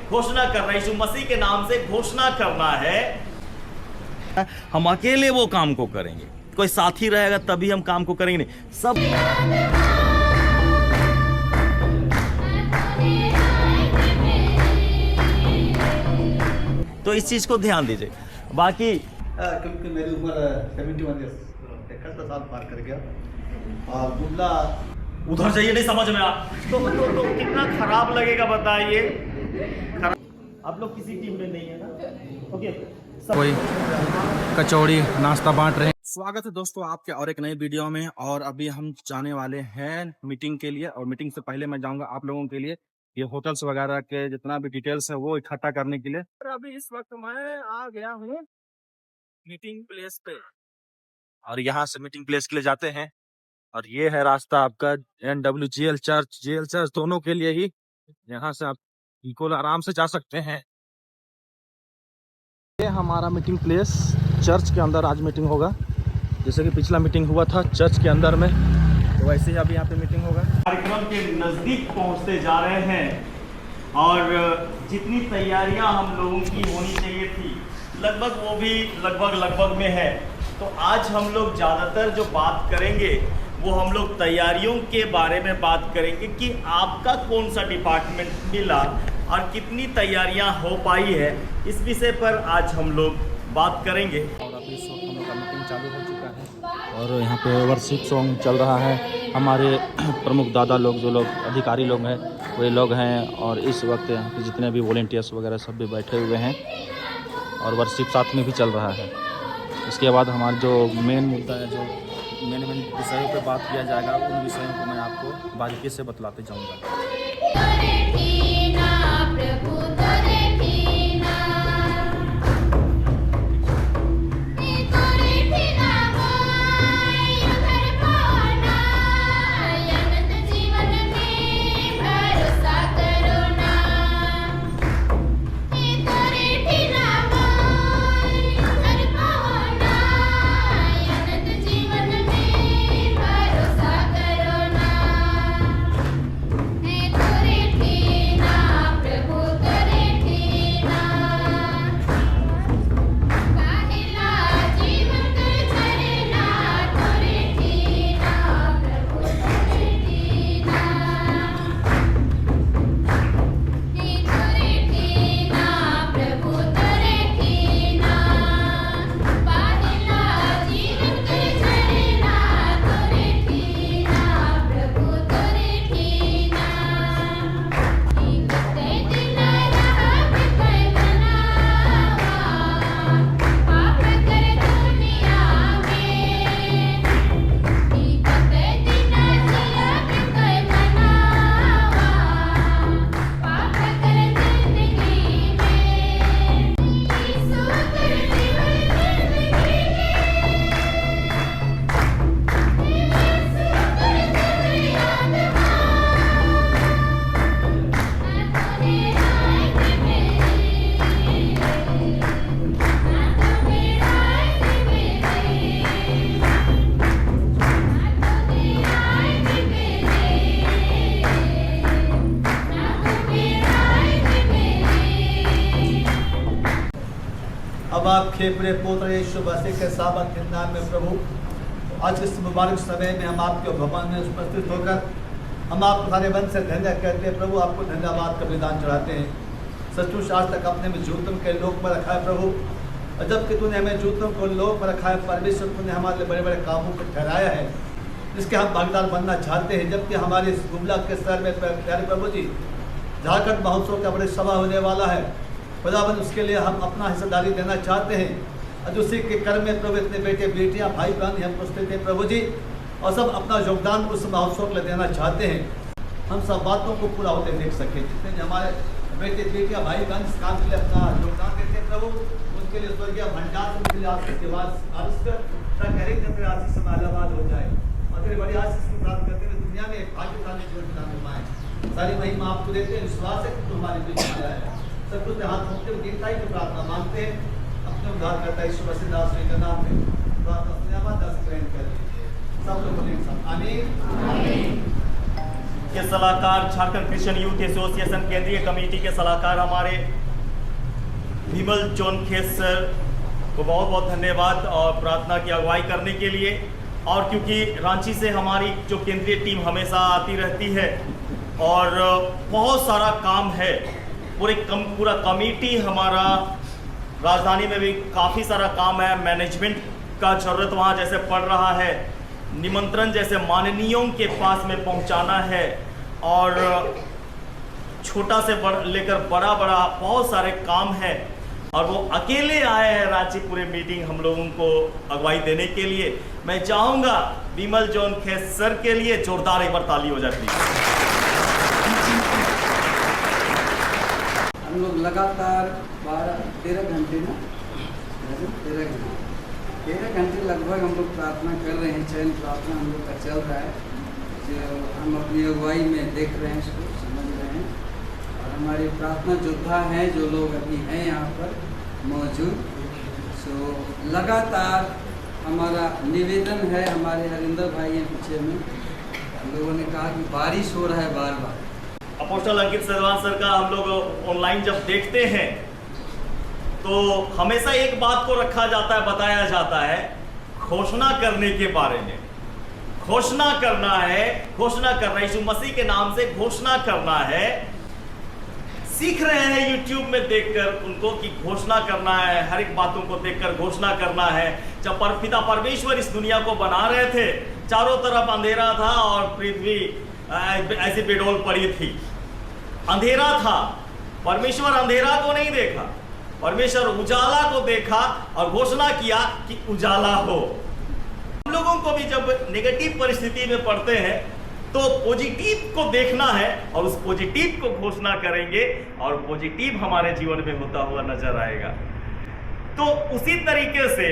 घोषणा करना, यीशु मसीह के नाम से घोषणा करना है। हम अकेले वो काम को करेंगे, कोई साथी रहेगा तभी हम काम को करेंगे नहीं, सब। तो इस चीज को ध्यान दीजिए। बाकी क्योंकि मेरी उम्र 71 ईयर्स 71 साल पार कर गया और बुल्ला उधर जाइए, नहीं समझ में आ तो कितना खराब लगेगा बताइए। आप लोग किसी टीम में नहीं है ना? ओके, कोई कचौड़ी नाश्ता बांट रहे हैं। स्वागत है दोस्तों आपके और एक नए वीडियो में। और अभी हम जाने वाले हैं मीटिंग के लिए, और मीटिंग से पहले मैं जाऊंगा आप लोगों के लिए ये होटल्स वगैरह के जितना भी डिटेल्स है वो इकट्ठा करने के लिए। और अभी इस वक्त मैं आ गया हूँ मीटिंग प्लेस पे, और यहाँ से मीटिंग प्लेस के लिए जाते हैं। और ये है रास्ता आपका NWGL चर्च, जेल चर्च दोनों के लिए ही। यहाँ से आप बिल्कुल आराम से जा सकते हैं। ये हमारा मीटिंग प्लेस, चर्च के अंदर आज मीटिंग होगा। जैसे कि पिछला मीटिंग हुआ था चर्च के अंदर में, तो वैसे ही अभी यहाँ पे मीटिंग होगा। कार्यक्रम के नजदीक पहुंचते जा रहे हैं और जितनी तैयारियां हम लोगों की होनी चाहिए थी लगभग वो भी लगभग में है। तो आज हम लोग ज़्यादातर जो बात करेंगे वो हम लोग तैयारियों के बारे में बात करेंगे कि आपका कौन सा डिपार्टमेंट मिला और कितनी तैयारियां हो पाई है, इस विषय पर आज हम लोग बात करेंगे। और अभी इस वक्त हम लोग का मीटिंग चालू हो चुका है और यहाँ पे वर्शिप सॉन्ग चल रहा है। हमारे प्रमुख दादा लोग, जो लोग अधिकारी लोग हैं वे लोग हैं, और इस वक्त यहाँ पे जितने भी वॉलेंटियर्स वगैरह सब भी बैठे हुए हैं और वर्शिप साथ में भी चल रहा है। इसके बाद हमारा जो मेन मुद्दा है, जो मेन विषयों पे बात किया जाएगा, उन विषयों को मैं आपको बारीकी से बतलाते जाऊँगा। अब आपके प्रिय पुत्र यीशु मसीह के सामर्थ के नाम में प्रभु, आज इस मुबारक समय में हम आपके भवन में उपस्थित होकर हम आपको सारे मन से धन्यवाद कहते हैं प्रभु। आपको धन्यवाद का बलिदान चढ़ाते हैं। सचमुच आज तक अपने में जूतों के लोक में रखा है प्रभु, और जबकि तूने हमें जूतों को लोक में रखा है परमेश्वर, तूने हमारे बड़े बड़े कामों को ठहराया है जिसके हम भागीदार बनना चाहते हैं। जबकि हमारे इस गुमला के सर में प्यारे प्रभु जी झारखंड महोत्सव का बड़ी सभा होने वाला है खुदावन, उसके लिए हम अपना हिस्सेदारी देना चाहते हैं। और उसी के कर्म में प्रभु इतने बेटे बेटियां भाई बहन हम उपस्थित हैं प्रभु जी, और सब अपना योगदान उस महोत्सव के लिए देना चाहते हैं। हम सब बातों को पूरा होते देख सकें। जितने हमारे बेटे बेटियां भाई बहन इस काम के लिए अपना योगदान देते हैं प्रभु, उनके लिए स्वर्गीय भंडार से उनके लिए आशीष से मालामाल हो जाए और तेरे बड़ी आशीष की प्राप्त करते हुए दुनिया में भाग्यशाली जीवन बिताने पाए। सारी महिमा आपको देते हैं, विश्वास है कि तुम्हारे बीच में आया है। सब कुछ हाथ होते हुए गीता की प्रार्थना मांगते हैं अपने उद्धार करता है यीशु मसीह दास के नाम में। प्रार्थना ग्रहण कर लीजिए सब लोग। आमीन। के सलाहकार, झारखंड क्रिश्चियन यूथ एसोसिएशन केंद्रीय कमेटी के सलाहकार हमारे विमल जॉन खेस सर को बहुत बहुत धन्यवाद और प्रार्थना की अगुवाई करने के लिए। और क्योंकि रांची से हमारी जो केंद्रीय टीम हमेशा आती रहती है और बहुत सारा काम है, पूरा कमेटी हमारा, राजधानी में भी काफ़ी सारा काम है, मैनेजमेंट का ज़रूरत वहाँ जैसे पड़ रहा है, निमंत्रण जैसे माननीयों के पास में पहुँचाना है और छोटा से लेकर बड़ा बहुत सारे काम है और वो अकेले आए हैं रांची पूरे मीटिंग हम लोगों को अगुवाई देने के लिए। मैं चाहूँगा विमल जॉन खेस सर के लिए जोरदार एक बार ताली हो जाती है। हम लोग लगातार 13 घंटे ना 13 घंटे लगभग हम लोग प्रार्थना कर रहे हैं। चयन प्रार्थना हम लोग का चल रहा है, जो हम अपनी अगुवाई में देख रहे हैं, इसको समझ रहे हैं। और हमारे प्रार्थना योद्धा हैं जो लोग अभी हैं यहाँ पर मौजूद। सो लगातार हमारा निवेदन है, हमारे हरिंदर भाई हैं पीछे में, हम लोगों ने कहा कि बारिश हो रहा है बार बार। अपोस्टल अंकित सजवान सर का हम लोग ऑनलाइन जब देखते हैं तो हमेशा एक बात को रखा जाता है, बताया जाता है, घोषणा करने के बारे में। घोषणा करना है, यीशु मसीह के नाम से घोषणा करना है। सीख रहे हैं यूट्यूब में देखकर उनको कि घोषणा करना है, हर एक बातों को देखकर घोषणा करना है। जब पिता परमेश्वर इस दुनिया को बना रहे थे, चारों तरफ अंधेरा था और पृथ्वी ऐसी बेडोल पड़ी थी, अंधेरा था। परमेश्वर अंधेरा को नहीं देखा, परमेश्वर उजाला को देखा और घोषणा किया कि उजाला हो। हम लोगों को भी जब नेगेटिव परिस्थिति में पड़ते हैं तो पॉजिटिव को देखना है और उस पॉजिटिव को घोषणा करेंगे और पॉजिटिव हमारे जीवन में होता हुआ नजर आएगा। तो उसी तरीके से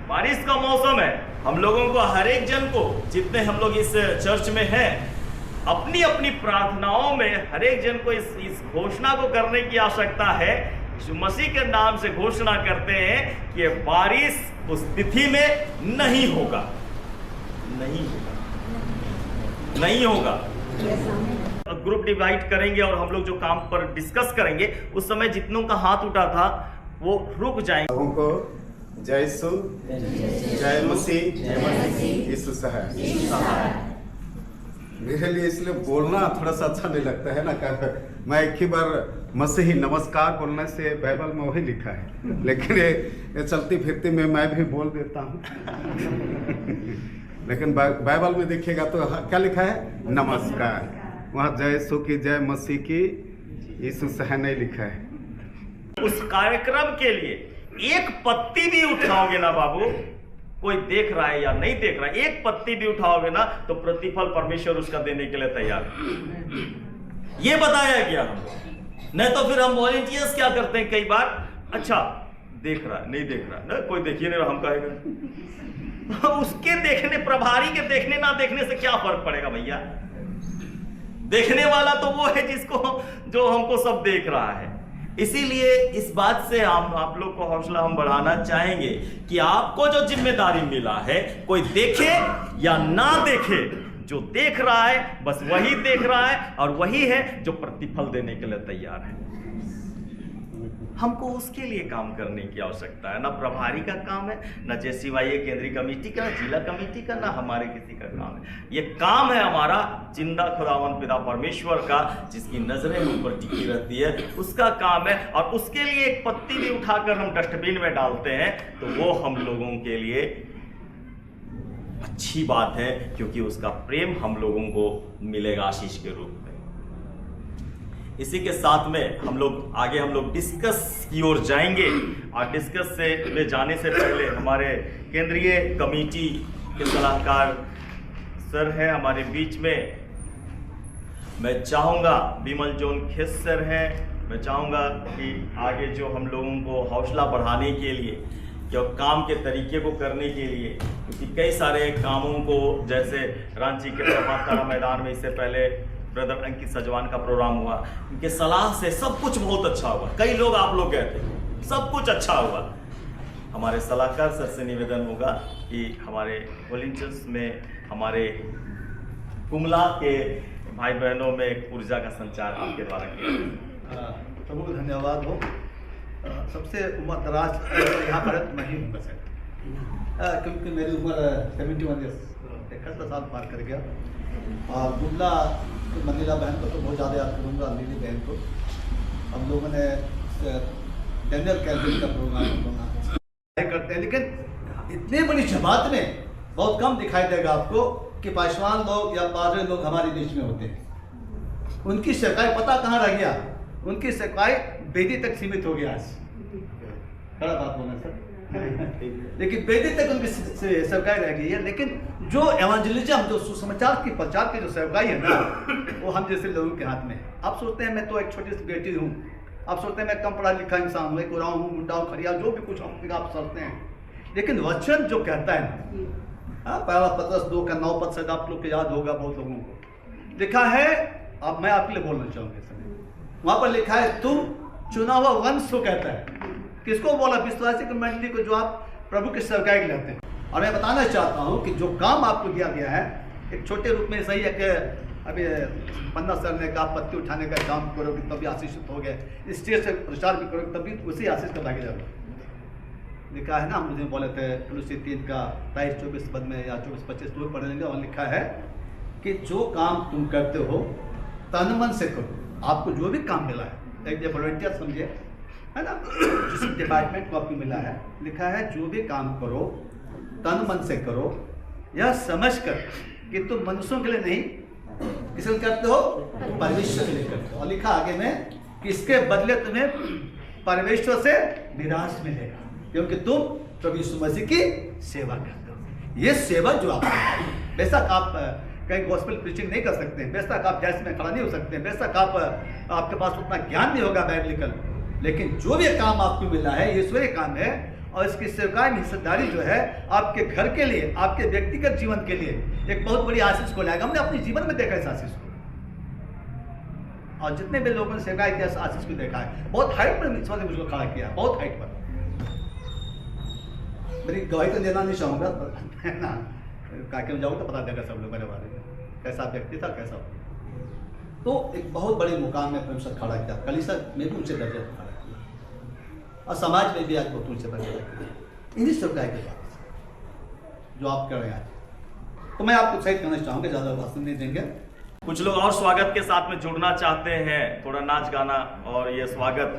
बारिश का मौसम है, हम लोगों को, हर एक जन को, जितने हम लोग इस चर्च में हैं, अपनी अपनी प्रार्थनाओं में हर एक जन को इस घोषणा को करने की आवश्यकता है। यीशु मसीह के नाम से घोषणा करते हैं कि बारिश उस तिथि में नहीं होगा, नहीं होगा। ग्रुप डिवाइड करेंगे और हम लोग जो काम पर डिस्कस करेंगे उस समय जितनों का हाथ उठा था वो रुक जाएंगे। लोगों को जय यीशु, जय मसीह, यीशु सहाय। मेरे लिए इसलिए बोलना थोड़ा सा अच्छा नहीं लगता है ना, मैं एक ही बार मसीही नमस्कार बोलने से बाइबल में वही लिखा है, लेकिन ये चलती फिरती में मैं भी बोल देता हूँ। लेकिन बाइबल में देखिएगा तो क्या लिखा है? नमस्कार। वहाँ जय यीशु की, जय मसीह की, यीशु सहाय नहीं लिखा है। उस कार्यक्रम के लिए एक पत्ती भी उठाओगे ना बाबू, कोई देख रहा है या नहीं देख रहा है, एक पत्ती भी उठाओगे ना तो प्रतिफल परमेश्वर उसका देने के लिए तैयार है। ये बताया गया हमको। नहीं तो फिर हम वॉलंटियर्स क्या करते हैं कई बार, अच्छा देख रहा है, नहीं देख रहा है ना, कोई देखिए नहीं, हम कहेगा। उसके देखने, प्रभारी के देखने ना देखने से क्या फर्क पड़ेगा भैया? देखने वाला तो वो है जिसको, जो हमको सब देख रहा है। इसीलिए इस बात से आप लोग को हौसला हम बढ़ाना चाहेंगे कि आपको जो जिम्मेदारी मिला है, कोई देखे या ना देखे, जो देख रहा है बस वही देख रहा है और वही है जो प्रतिफल देने के लिए तैयार है। हमको उसके लिए काम करने की आवश्यकता है। ना प्रभारी का काम है, ना JCYA केंद्रीय कमेटी का, जिला कमेटी का, ना हमारे किसी का काम है। ये काम है हमारा जिंदा खुदावन पिता परमेश्वर का, जिसकी नजरें हम पर टिकी रहती है, उसका काम है। और उसके लिए एक पत्ती भी उठाकर हम डस्टबिन में डालते हैं तो वो हम लोगों के लिए अच्छी बात है, क्योंकि उसका प्रेम हम लोगों को मिलेगा आशीष के रूप में। इसी के साथ में हम लोग डिस्कस की ओर जाएंगे। और डिस्कस से में जाने से पहले हमारे केंद्रीय कमेटी के सलाहकार सर हैं हमारे बीच में। मैं चाहूँगा विमल जॉन खेस सर हैं, मैं चाहूँगा कि आगे जो हम लोगों को हौसला बढ़ाने के लिए, जो काम के तरीके को करने के लिए, क्योंकि कई सारे कामों को, जैसे रांची के प्रभात तारा मैदान में इससे पहले ब्रदर अंकित सजवान का प्रोग्राम हुआ, उनके सलाह से सब कुछ बहुत अच्छा हुआ। कई लोग, आप लोग कहते हैं सब कुछ अच्छा हुआ। हमारे सलाहकार सर से निवेदन होगा कि हमारे वॉलंटियर्स में हमारे कुमला के भाई बहनों में एक ऊर्जा का संचार आपके द्वारा किया। प्रभु को धन्यवाद हो। सबसे उम्र दराज यहाँ पर मैं ही हूँ वैसे, क्योंकि मेरी उम्र 71 ईयर्स 71 साल पार कर गया। और गुमला मंदिला बहन को तो बहुत ज़्यादा याद करूँगा, लीली बहन को। हम लोगों ने डेनियल कैल्विन का प्रोग्राम करते हैं, लेकिन इतनी बड़ी जमात में बहुत कम दिखाई देगा आपको कि पासवान लोग या पादरी लोग हमारे बीच में होते हैं। उनकी सेवकाई पता कहाँ रह गया, उनकी सेवकाई बेदी तक सीमित हो गया। आज बड़ा बात बोला सर, लेकिन बेदी तक उनकी सेवकाई रह गई है। लेकिन जो एवेंजलिज्म, जो सुसमाचार की प्रचार की जो सेवकाई है ना, वो हम जैसे लोगों के हाथ में है। आप सोचते हैं मैं तो एक छोटी सी बेटी हूँ, आप सोचते हैं मैं कम पढ़ा लिखा इंसान हूँ, एक उराव हूँ, मुंडा हूँ, खड़िया, जो भी कुछ आप सोचते हैं। लेकिन वचन जो कहता है ना, पहला पत्रस 2 का 9 पद से आप लोग को याद होगा, बहुत लोगों को लिखा है। अब मैं आपके लिए बोलना चाहूँगा इस समय, वहाँ पर लिखा है तुम चुना हुआ वंश को कहता है। किसको बोला? विश्वासी की मंडली को, जो आप प्रभु की सेवकाई लेते हैं। और मैं बताना चाहता हूँ कि जो काम आपको दिया गया है, एक छोटे रूप में सही है कि अभी पन्ना सर ने कहा पत्ती उठाने का काम करोगे तभी आशीषित हो गए, स्टेज से प्रचार भी करोगे तभी उसी आशीष का भागी जाओगे। लिखा है ना, हम मुझे बोले थे तुलसी 3 का 23-24 पद में या 24-25 लोग पढ़ लेंगे, और लिखा है कि जो काम तुम करते हो तन मन से करो। आपको जो भी काम मिला है, एक वॉलंटियर समझिए, है ना, जिस डिपार्टमेंट को आपको मिला है, लिखा है जो भी काम करो तन मन से करो, यह समझ कर कि तुम मनुष्यों के लिए नहीं, किस लिए करते हो? परमेश्वर के लिए करते हो। और लिखा आगे में कि इसके बदले तुम्हें परमेश्वर से निराश मिलेगा, क्योंकि तुम प्रभु यीशु मसीह की सेवा करते हो। ये सेवा जो आप, बेशक आप कहीं गॉस्पेल प्रीचिंग नहीं कर सकते हैं, बेशक आप जैसे में खड़ा नहीं हो सकते हैं, बेशक आपके पास उतना ज्ञान नहीं होगा बाइबलिकल, लेकिन जो भी काम आपको मिला है ईश्वरीय काम है। और इसकी सेवकाई में हिस्सेदारी जो है आपके घर के लिए, आपके व्यक्तिगत जीवन के लिए एक बहुत बड़ी आशीष को लाएगा। हमने अपने जीवन में देखा इस आशीष को, और जितने भी लोगों ने सेवकाई किया इस आशीष को देखा है। बहुत हाइट पर मुझको खड़ा किया, बहुत हाइट पर। मेरी गवाही तो देना नहीं चाहूँगा, है ना, काके में जाऊँ तो पता देगा सब लोग मेरे बारे में, कैसा व्यक्ति था, कैसा। तो एक बहुत बड़े मुकाम में परमेश्वर खड़ा किया, कलीसिया में भी ऊंचे दर्जे पर खड़ा किया, और समाज में भी आज बहुत ऊंचे दर्जे पर किया। इन्हीं सेवकाई के बाद जो आप कर रहे हैं, तो मैं आपको सही कहना चाहूँगा, ज़्यादा भाषण नहीं देंगे। कुछ लोग और स्वागत के साथ में जुड़ना चाहते हैं, थोड़ा नाच गाना और ये स्वागत,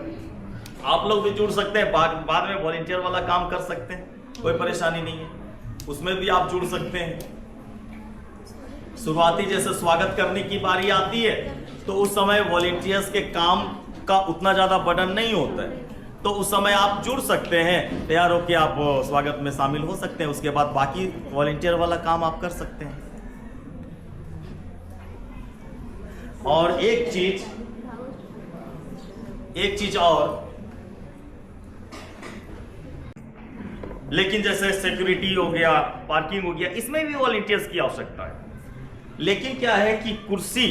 आप लोग भी जुड़ सकते हैं। बाद में वॉलंटियर वाला काम कर सकते हैं, कोई परेशानी नहीं है, उसमें भी आप जुड़ सकते हैं। शुरुआती जैसे स्वागत करने की बारी आती है तो उस समय वॉलंटियर्स के काम का उतना ज़्यादा बर्डन नहीं होता है, तो उस समय आप जुड़ सकते हैं, तैयार होकर आप स्वागत में शामिल हो सकते हैं। उसके बाद बाकी वॉलंटियर वाला काम आप कर सकते हैं। और एक चीज और, लेकिन जैसे सिक्योरिटी हो गया, पार्किंग हो गया, इसमें भी वॉलंटियर्स की आवश्यकता है। लेकिन क्या है कि कुर्सी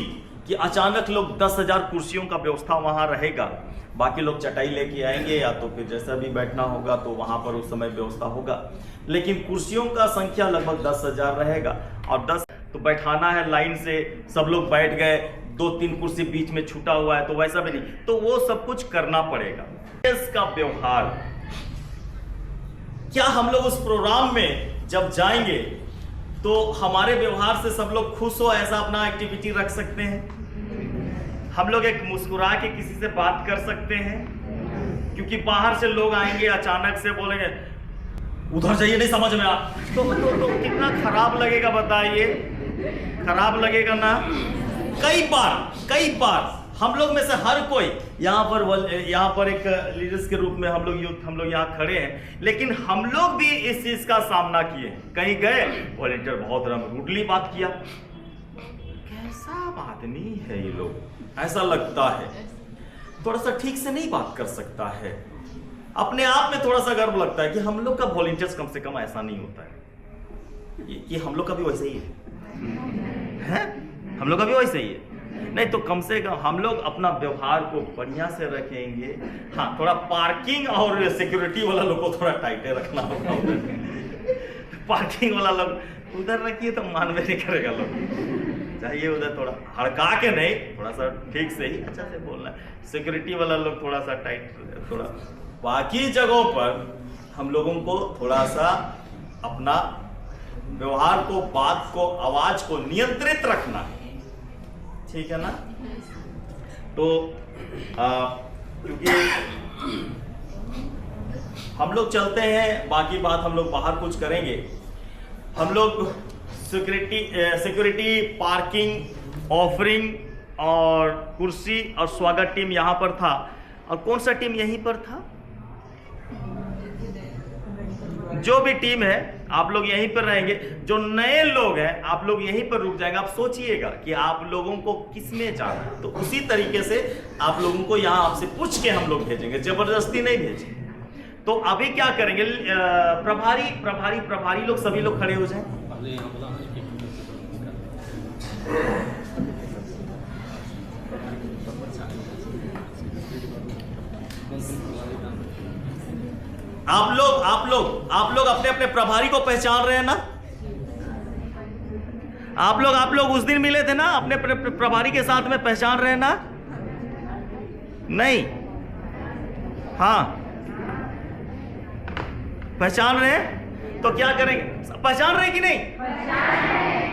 कि अचानक लोग 10,000 कुर्सियों का व्यवस्था वहां रहेगा, बाकी लोग चटाई लेके आएंगे या तो फिर जैसा भी बैठना होगा तो वहां पर उस समय व्यवस्था होगा। लेकिन कुर्सियों का संख्या लगभग 10,000 रहेगा, और 10 तो बैठाना है लाइन से, सब लोग बैठ गए, 2-3 कुर्सी बीच में छूटा हुआ है तो वैसा भी नहीं, तो वो सब कुछ करना पड़ेगा। इसका व्यवहार, क्या हम लोग उस प्रोग्राम में जब जाएंगे तो हमारे व्यवहार से सब लोग खुश हो, ऐसा अपना एक्टिविटी रख सकते हैं? हम लोग एक मुस्कुरा के किसी से बात कर सकते हैं, क्योंकि बाहर से लोग आएंगे अचानक से बोलेंगे उधर जाइए, नहीं समझ में आ, तो कितना खराब लगेगा बताइए, खराब लगेगा ना। कई बार हम लोग में से हर कोई यहाँ पर एक लीडर्स के रूप में हम लोग यहाँ खड़े हैं, लेकिन हम लोग भी इस चीज का सामना किए। कहीं गए, वॉलंटियर बहुत रूडली बात किया, कैसा आदमी है ये लोग, ऐसा लगता है थोड़ा सा ठीक से नहीं बात कर सकता है। अपने आप में थोड़ा सा गर्व लगता है कि हम लोग का वॉलंटियर्स कम से कम ऐसा नहीं होता है, कि हम लोग का भी वैसे ही है, हम लोग का भी वैसे ही है। नहीं तो कम से कम हम लोग अपना व्यवहार को बढ़िया से रखेंगे। हाँ, थोड़ा पार्किंग और सिक्योरिटी वाला लोग को थोड़ा टाइटे रखना होगा। पार्किंग वाला लोग उधर रखिए तो मानवे नहीं करेगा लोग, चाहिए उधर थोड़ा हड़का के नहीं, थोड़ा सा ठीक से ही अच्छा से बोलना है। सिक्योरिटी वाला लोग थोड़ा सा टाइट, थोड़ा बाकी जगहों पर हम लोगों को थोड़ा सा अपना व्यवहार को, बात को, आवाज को नियंत्रित रखना है, ठीक है ना। तो क्योंकि हम लोग चलते हैं, बाकी बात हम लोग बाहर कुछ करेंगे। हम लोग सिक्योरिटी, पार्किंग, ऑफरिंग और कुर्सी और स्वागत टीम यहाँ पर था। और कौन सा टीम यहीं पर था? जो भी टीम है आप लोग यहीं पर रहेंगे। जो नए लोग हैं आप लोग यहीं पर रुक जाएंगे। आप सोचिएगा कि आप लोगों को किसमें जाना है, तो उसी तरीके से आप लोगों को यहाँ आपसे पूछ के हम लोग भेजेंगे, जबरदस्ती नहीं भेजेंगे। तो अभी क्या करेंगे, प्रभारी लोग सभी लोग खड़े हो जाएं। आप लोग अपने अपने प्रभारी को पहचान रहे हैं ना? आप लोग उस दिन मिले थे ना, अपने प्रभारी के साथ में पहचान रहे हैं ना? नहीं? हाँ, पहचान रहे हैं। तो क्या करेंगे, पहचान रहे कि नहीं?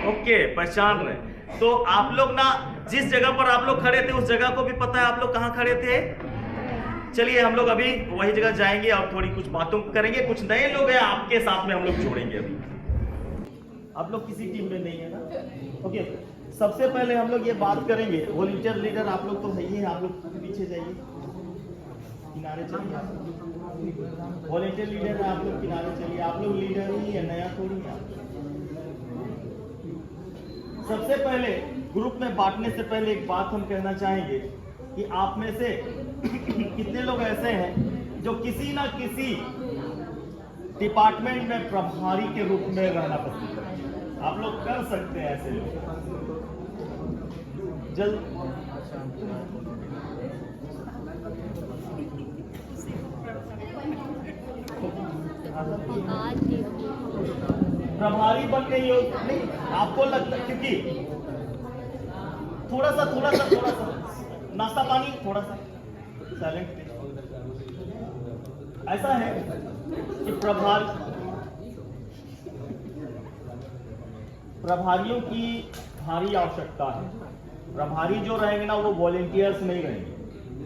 ओके, पहचान रहे। तो आप लोग ना जिस जगह पर आप लोग खड़े थे उस जगह को भी पता है आप लोग कहाँ खड़े थे? चलिए हम लोग अभी वही जगह जाएंगे और थोड़ी कुछ बातों करेंगे। कुछ नए लोग हैं आपके साथ में हम लोग जोड़ेंगे। अभी आप लोग किसी टीम में नहीं है ना? ओके, सबसे पहले हम लोग ये बात करेंगे, वॉलंटियर लीडर आप लोग तो है ही है, आप लोग पीछे जाइए, किनारे चलिए। वॉलंटियर लीडर है आप लोग, किनारे चलिए। आप लोग लीडर ही है, नया थोड़ी है। सबसे पहले ग्रुप में बांटने से पहले एक बात हम कहना चाहेंगे कि आप में से कितने लोग ऐसे हैं जो किसी ना किसी डिपार्टमेंट में प्रभारी के रूप में रहना पसंद करें? आप लोग कर सकते हैं ऐसे लोग। प्रभारी बन गई हो नहीं? आपको लगता है क्योंकि थोड़ा सा नाश्ता पानी, थोड़ा सा साइलेंट। ऐसा है कि प्रभारियों की भारी आवश्यकता है। प्रभारी जो रहेंगे ना वो वॉलंटियर्स नहीं रहेंगे,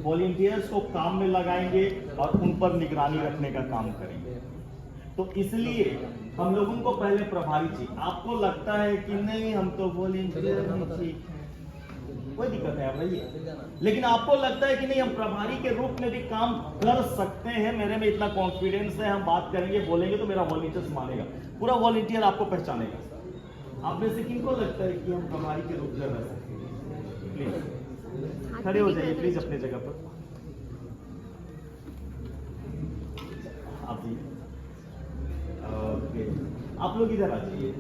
वॉलंटियर्स को काम में लगाएंगे और उन पर निगरानी रखने का काम करेंगे। तो इसलिए हम लोगों को पहले प्रभारी चाहिए। आपको लगता है कि नहीं हम तो वॉलंटियर हैं, ठीक है, कोई दिक्कत है भैया, लेकिन आपको लगता है कि नहीं हम प्रभारी के रूप में भी काम कर सकते हैं, मेरे में इतना कॉन्फिडेंस है, हम बात करेंगे, बोलेंगे तो मेरा वॉलंटियर्स मानेगा, पूरा वॉलंटियर आपको पहचानेगा। आप में से किनको लगता है कि हम प्रभारी के रूप में रह सकते हैं? प्लीज खड़े हो जाइए, प्लीज अपने जगह पर। आप ओके, आप लोग इधर आ जाइए।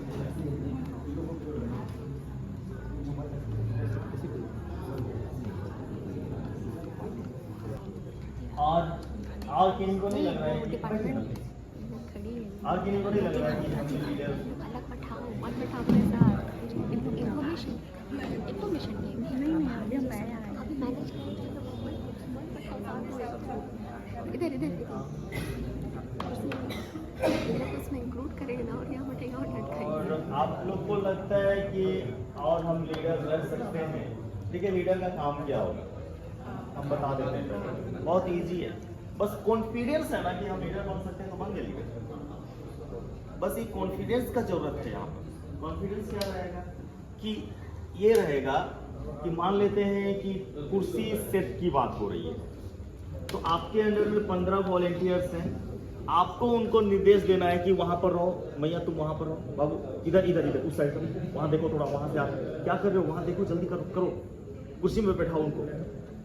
और किसी को नहीं लग रहा है कि और किसी को नहीं लग रहा है कि हम लीडर इन्फॉर्मेशन इधर उसमें इंक्लूड करेगा ना, और यहाँ बटेगा और लटकाएगा। और आप लोग को लगता है कि और हम लीडर रह सकते हैं? ठीक है, लीडर का काम क्या होगा हम बता देते हैं, बहुत इजी है। बस कॉन्फिडेंस है ना कि हम लीडर बन सकते हैं, तो बन गए लीडर। बस एक कॉन्फिडेंस का जरूरत है यहाँ पर। कॉन्फिडेंस क्या रहेगा कि ये रहेगा कि मान लेते हैं कि कुर्सी सेट की बात हो रही है, तो आपके अंडर में 15 वॉलंटियर्स हैं। आपको उनको निर्देश देना है कि वहां पर रहो, मैया तुम वहां पर रहो, बाबू इधर इधर इधर उस साइड पर, वहां देखो, थोड़ा वहां से आप क्या कर रहे हो, वहां देखो, जल्दी करो करो, कुर्सी में बैठाओ उनको।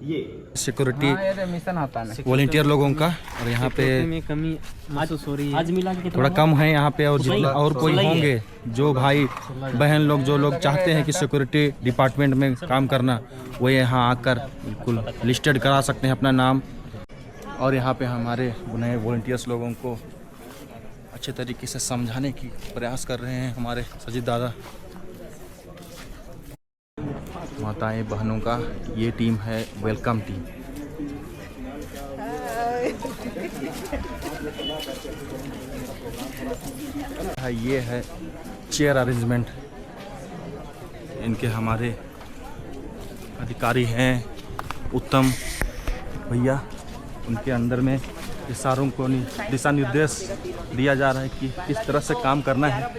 ये सिक्योरिटी मिशन आता है वॉलंटियर लोगों का, और यहाँ पे में कमी महसूस हो रही है। आज मिला के थोड़ा कम है यहाँ पे, और जितना और कोई होंगे जो भाई बहन लोग जो लोग चाहते हैं कि सिक्योरिटी डिपार्टमेंट में काम करना, वो यहाँ आकर बिल्कुल लिस्टेड करा सकते हैं अपना नाम। और यहाँ पे हमारे नए वॉलंटियर्स लोगों को अच्छे तरीके से समझाने की प्रयास कर रहे हैं हमारे सजीद दादा। माताएं बहनों का ये टीम है वेलकम टीम। ये है चेयर अरेंजमेंट, इनके हमारे अधिकारी हैं उत्तम भैया, उनके अंदर में ये सारों को दिशा निर्देश दिया जा रहा है कि किस तरह से काम करना है,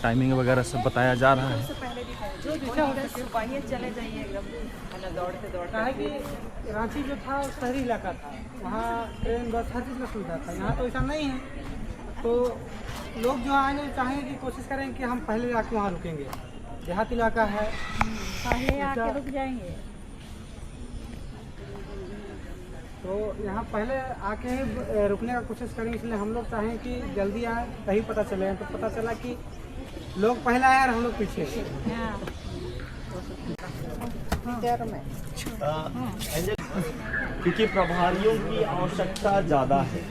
टाइमिंग वगैरह सब बताया जा रहा है। रांची जो था शहरी इलाका था, वहाँ ट्रेन बस हर चीज़ का सुविधा था। यहाँ तो ऐसा नहीं है, तो लोग जो आने चाहेंगे कि कोशिश करें कि हम पहले आके वहाँ रुकेंगे। देहात इलाका है, पहले आके रुक जाएंगे तो यहाँ पहले आके ही रुकने का कोशिश करेंगे। इसलिए हम लोग चाहें कि जल्दी आए, कहीं पता चले। तो पता चला कि लोग पहले आए और हम लोग पीछे। क्योंकि प्रभारियों की आवश्यकता ज़्यादा है।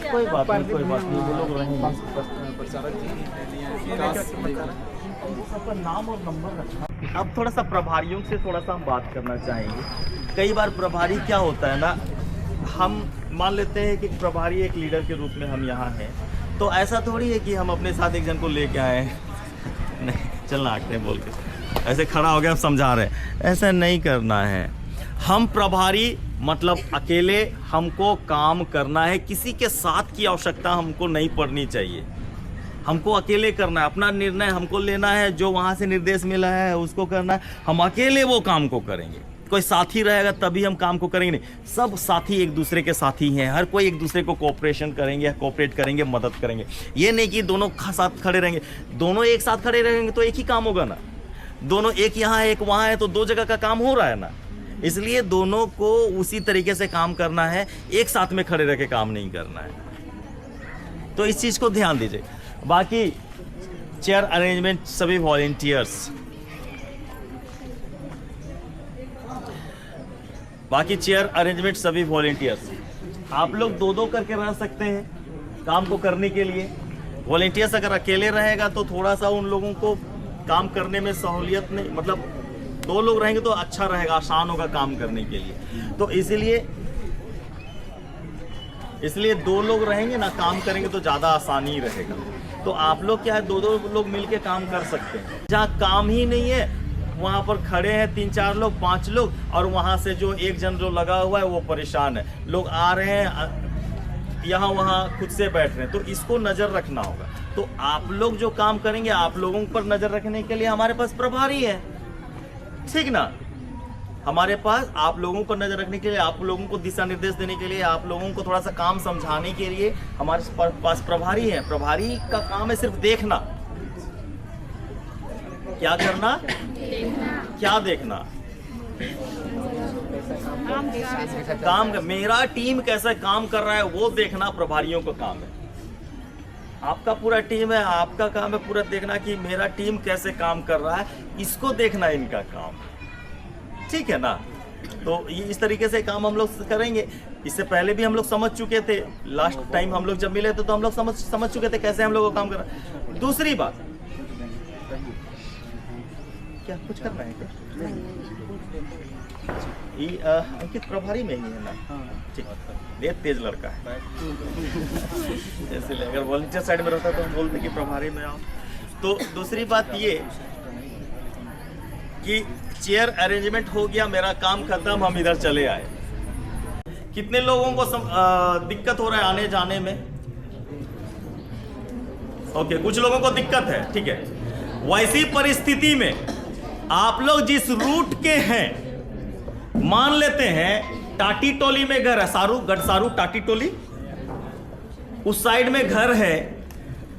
कोई बात नहीं, कोई बात नहीं, वो लोग रहेंगे। अपना नाम और नंबर रखना। अब थोड़ा सा प्रभारियों से थोड़ा सा हम बात करना चाहेंगे। कई बार प्रभारी क्या होता है ना, हम मान लेते हैं कि प्रभारी एक लीडर के रूप में हम यहाँ हैं, तो ऐसा थोड़ी है कि हम अपने साथ एक जन को लेके आए हैं। नहीं, चलना आते हैं बोल के ऐसे खड़ा हो गया, अब समझा रहे हैं, ऐसा नहीं करना है। हम प्रभारी मतलब अकेले हमको काम करना है, किसी के साथ की आवश्यकता हमको नहीं पड़नी चाहिए। हमको अकेले करना है, अपना निर्णय हमको लेना है, जो वहाँ से निर्देश मिला है उसको करना है। हम अकेले वो काम को करेंगे, कोई साथी रहेगा तभी हम काम को करेंगे नहीं। सब साथी एक दूसरे के साथी हैं, हर कोई एक दूसरे को कोऑपरेशन करेंगे, कोऑपरेट करेंगे, मदद करेंगे। ये नहीं कि दोनों साथ खड़े रहेंगे। दोनों एक साथ खड़े रहेंगे तो एक ही काम होगा ना। दोनों एक यहाँ है एक वहाँ है तो दो जगह का काम हो रहा है ना। इसलिए दोनों को उसी तरीके से काम करना है, एक साथ में खड़े रह के काम नहीं करना है। तो इस चीज़ को ध्यान दीजिए। बाकी चेयर अरेंजमेंट सभी वॉलेंटियर्स, आप लोग दो दो करके रह सकते हैं काम को करने के लिए। वॉलेंटियर्स अगर अकेले रहेगा तो थोड़ा सा उन लोगों को काम करने में सहूलियत नहीं, मतलब दो लोग रहेंगे तो अच्छा रहेगा, आसान होगा काम करने के लिए। तो इसलिए दो लोग रहेंगे ना, काम करेंगे तो ज़्यादा आसानी रहेगा। तो आप लोग क्या है, दो दो लोग मिलके काम कर सकते हैं। जहाँ काम ही नहीं है वहाँ पर खड़े हैं 3-4 लोग 5 लोग, और वहाँ से जो एक जन जो लगा हुआ है वो परेशान है। लोग आ रहे हैं यहाँ वहाँ खुद से बैठ रहे हैं, तो इसको नज़र रखना होगा। तो आप लोग जो काम करेंगे, आप लोगों पर नज़र रखने के लिए हमारे पास प्रभारी है, ठीक ना। हमारे पास आप लोगों को नज़र रखने के लिए, आप लोगों को दिशा निर्देश देने के लिए, आप लोगों को थोड़ा सा काम समझाने के लिए हमारे पास प्रभारी है। प्रभारी का काम है सिर्फ देखना। क्या करना? क्या देखना? काम का मेरा टीम कैसे काम कर रहा है वो देखना प्रभारियों का काम है। आपका पूरा टीम है, आपका काम है पूरा देखना कि मेरा टीम कैसे काम कर रहा है, इसको देखना इनका काम, ठीक है ना। तो ये इस तरीके से काम हम लोग करेंगे। इससे पहले भी हम लोग समझ चुके थे, लास्ट टाइम हम लोग जब मिले थे तो हम लोग समझ चुके थे कैसे हम लोग को काम कर रहा है। दूसरी बात, क्या कुछ कर रहे हैं क्या? ये अंकित प्रभारी में ही है ना, ठीक, ये तेज लड़का है इसलिए अगर वॉलंटियर साइड में रहता तो हम बोलते कि प्रभारी में आओ। तो दूसरी बात ये कि चेयर अरेंजमेंट हो गया, मेरा काम खत्म, हम इधर चले आए। कितने लोगों को दिक्कत हो रहा है आने जाने में? ओके, कुछ लोगों को दिक्कत है, ठीक है। वैसी परिस्थिति में आप लोग जिस रूट के हैं, मान लेते हैं टाटी टोली में घर है, गढ़सारू टाटी टोली, उस साइड में घर है,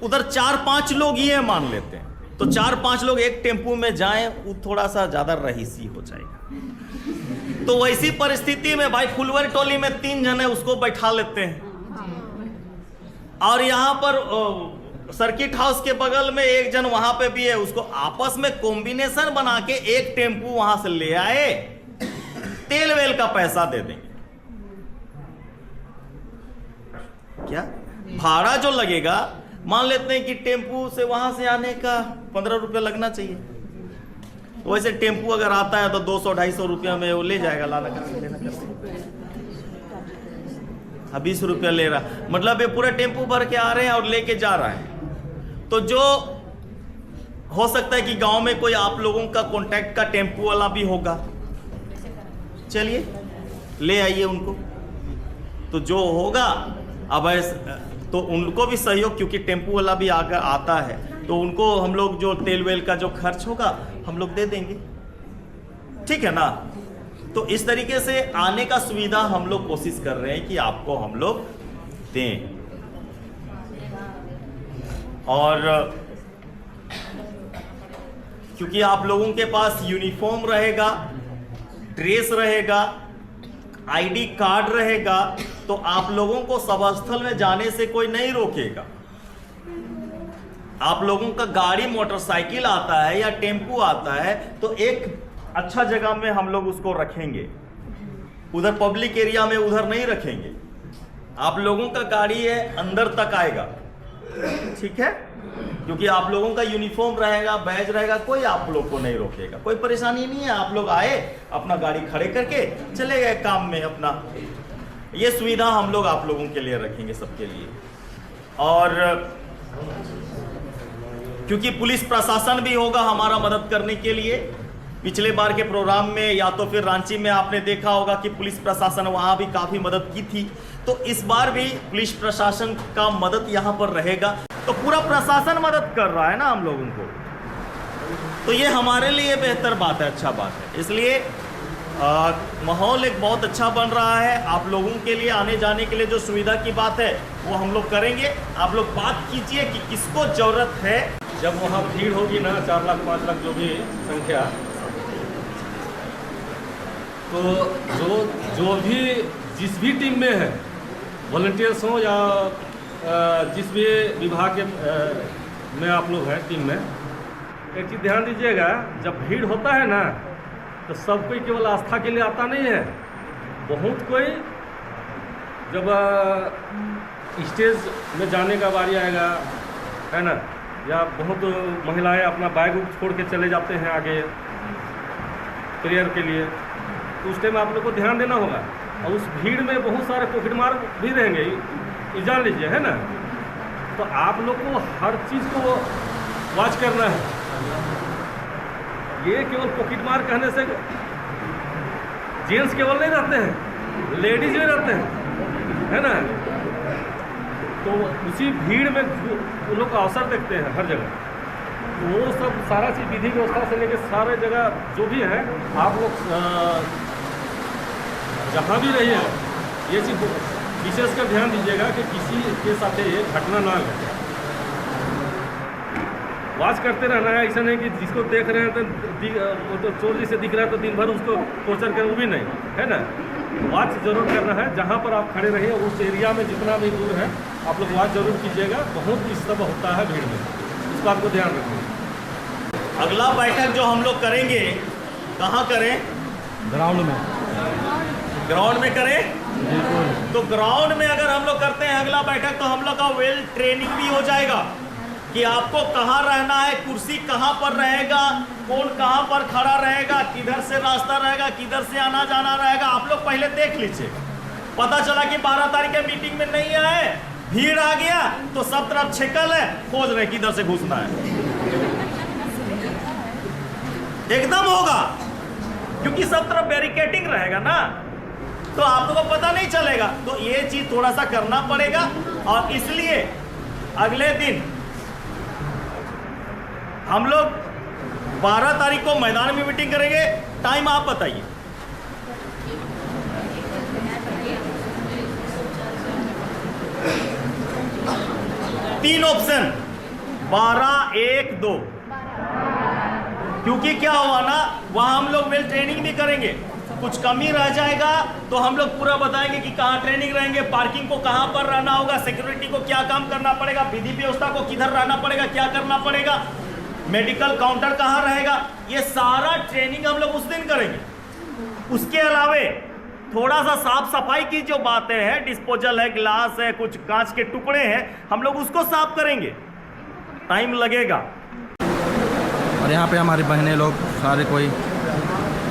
उधर 4-5 लोग ही है मान लेते हैं, तो 4-5 लोग एक टेम्पू में जाएं, वो थोड़ा सा ज्यादा रहीसी हो जाएगा। तो वैसी परिस्थिति में भाई फुलवर टोली में 3 जन है, उसको बैठा लेते हैं, और यहां पर सर्किट हाउस के बगल में एक जन वहां पे भी है, उसको आपस में कॉम्बिनेशन बना के एक टेम्पू वहां से ले आए, तेल वेल का पैसा दे देंगे। क्या भाड़ा जो लगेगा, मान लेते हैं कि टेम्पू से वहां से आने का 15 रुपये लगना चाहिए, वैसे टेम्पू अगर आता है तो 200-250 रुपया में वो ले जाएगा, लाना करके लेना करके 20 रुपया ले रहा, मतलब ये पूरा टेम्पू भर के आ रहे हैं और लेके जा रहा है। तो जो हो सकता है कि गांव में कोई आप लोगों का कांटेक्ट का टेम्पू वाला भी होगा, चलिए ले आइए उनको। तो जो होगा अब तो उनको भी सहयोग, क्योंकि टेम्पू वाला भी आकर आता है तो उनको हम लोग जो तेल वेल का जो खर्च होगा हम लोग दे देंगे, ठीक है ना। तो इस तरीके से आने का सुविधा हम लोग कोशिश कर रहे हैं कि आपको हम लोग दें। और क्योंकि आप लोगों के पास यूनिफॉर्म रहेगा, ड्रेस रहेगा, आईडी कार्ड रहेगा, तो आप लोगों को सभा स्थल में जाने से कोई नहीं रोकेगा। आप लोगों का गाड़ी मोटरसाइकिल आता है या टेम्पू आता है तो एक अच्छा जगह में हम लोग उसको रखेंगे, उधर पब्लिक एरिया में उधर नहीं रखेंगे। आप लोगों का गाड़ी है अंदर तक आएगा, ठीक है, क्योंकि आप लोगों का यूनिफॉर्म रहेगा, बैज रहेगा, कोई आप लोग को नहीं रोकेगा, कोई परेशानी नहीं है। आप लोग आए अपना गाड़ी खड़े करके चले गए काम में अपना, ये सुविधा हम लोग आप लोगों के लिए रखेंगे सबके लिए। और क्योंकि पुलिस प्रशासन भी होगा हमारा मदद करने के लिए, पिछले बार के प्रोग्राम में या तो फिर रांची में आपने देखा होगा कि पुलिस प्रशासन वहां भी काफी मदद की थी, तो इस बार भी पुलिस प्रशासन का मदद यहां पर रहेगा। तो पूरा प्रशासन मदद कर रहा है ना हम लोगों को, तो ये हमारे लिए बेहतर बात है, अच्छा बात है। इसलिए माहौल एक बहुत अच्छा बन रहा है। आप लोगों के लिए आने जाने के लिए जो सुविधा की बात है वो हम लोग करेंगे। आप लोग बात कीजिए कि किसको जरूरत है। जब वहाँ भीड़ होगी ना 4 लाख 5 लाख जो भी संख्या, तो जो भी जिस भी टीम में है, वॉलंटियर्स हो या जिस भी विभाग के में आप लोग हैं टीम में, एक चीज़ ध्यान दीजिएगा, जब भीड़ होता है ना तो सब कोई केवल आस्था के लिए आता नहीं है। बहुत कोई जब स्टेज में जाने का बारी आएगा, है ना, या बहुत महिलाएं अपना बैग छोड़ के चले जाते हैं आगे प्रेयर के लिए, तो उस टाइम आप लोग को ध्यान देना होगा। और उस भीड़ में बहुत सारे पॉकेट मार भी रहेंगे, ये जान लीजिए, है ना। तो आप लोग को हर चीज़ को वॉच करना है। ये केवल पॉकेट मार कहने से जेंट्स केवल नहीं रहते हैं, लेडीज भी रहते हैं, है ना। तो उसी भीड़ में वो लोग का अवसर देखते हैं हर जगह। तो वो सब सारा चीज़ विधि व्यवस्था से लेकर सारे जगह जो भी है, आप लोग जहाँ भी रहिए ये चीज़ विशेषकर ध्यान दीजिएगा कि किसी के साथ ये घटना ना घटे। वॉच करते रहना है। ऐसा नहीं कि जिसको देख रहे हैं तो चोर जैसे दिख रहा है तो दिन भर उसको टॉर्चर करें, वो भी नहीं, है ना। वॉच जरूर करना है। जहाँ पर आप खड़े रहिए उस एरिया में जितना भी दूर है आप लोग वॉच जरूर कीजिएगा। बहुत डिस्टर्ब होता है भीड़ में, इस बात को ध्यान रखिए। अगला बैठक जो हम लोग करेंगे कहाँ करें? ग्राउंड में। ग्राउंड में करें। तो ग्राउंड में अगर हम लोग करते हैं अगला बैठक, तो हम लोग का वेल ट्रेनिंग भी हो जाएगा कि आपको कहाँ रहना है, कुर्सी कहाँ पर रहेगा, कौन कहाँ पर खड़ा रहेगा, किधर से रास्ता रहेगा, किधर से आना जाना रहेगा। आप लोग पहले देख लीजिए। पता चला कि 12 तारीख के मीटिंग में नहीं आए, भीड़ आ गया, तो सब तरफ छेकल है, खोज रहे किधर से घुसना है। एकदम होगा, क्योंकि सब तरफ बैरिकेडिंग रहेगा ना, तो आप लोगों को पता नहीं चलेगा। तो ये चीज थोड़ा सा करना पड़ेगा। और इसलिए अगले दिन हम लोग 12 तारीख को मैदान में मीटिंग करेंगे। टाइम आप बताइए। 3 ऑप्शन 12, 1, 2। क्योंकि क्या हुआ ना, वहां हम लोग वेल ट्रेनिंग भी करेंगे। कुछ कमी रह जाएगा तो हम लोग पूरा बताएंगे कि कहाँ ट्रेनिंग रहेंगे, पार्किंग को कहाँ पर रहना होगा, सिक्योरिटी को क्या काम करना पड़ेगा, विधि व्यवस्था को किधर रहना पड़ेगा, क्या करना पड़ेगा, मेडिकल काउंटर कहाँ रहेगा। ये सारा ट्रेनिंग हम लोग उस दिन करेंगे। उसके अलावे थोड़ा सा साफ सफाई की जो बातें हैं, डिस्पोजल है, गिलास है, कुछ कांच के टुकड़े हैं, हम लोग उसको साफ करेंगे। टाइम लगेगा। और यहाँ पे हमारी बहनें लोग सारे कोई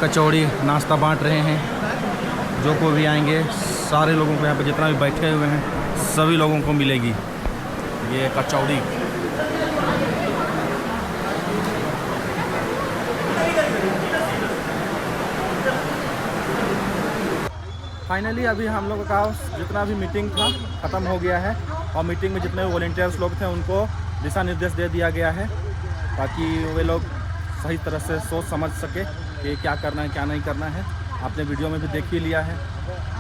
कचौड़ी नाश्ता बांट रहे हैं। जो कोई भी आएंगे सारे लोगों को, यहाँ पे जितना भी बैठे हुए हैं सभी लोगों को मिलेगी ये कचौड़ी। फाइनली अभी हम लोगों का जितना भी मीटिंग था ख़त्म हो गया है और मीटिंग में जितने वॉलंटियर्स लोग थे उनको दिशा निर्देश दे दिया गया है ताकि वे लोग सही तरह से सोच समझ सके कि क्या करना है क्या नहीं करना है। आपने वीडियो में भी देख ही लिया है।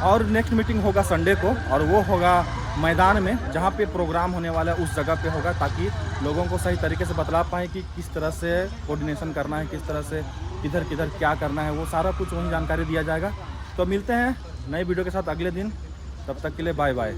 और नेक्स्ट मीटिंग होगा संडे को और वो होगा मैदान में, जहाँ पे प्रोग्राम होने वाला है उस जगह पे होगा, ताकि लोगों को सही तरीके से बतला पाएँ कि किस तरह से कोऑर्डिनेशन करना है, किस तरह से किधर किधर क्या करना है, वो सारा कुछ वहीं जानकारी दिया जाएगा। तो मिलते हैं नए वीडियो के साथ अगले दिन, तब तक के लिए बाय बाय।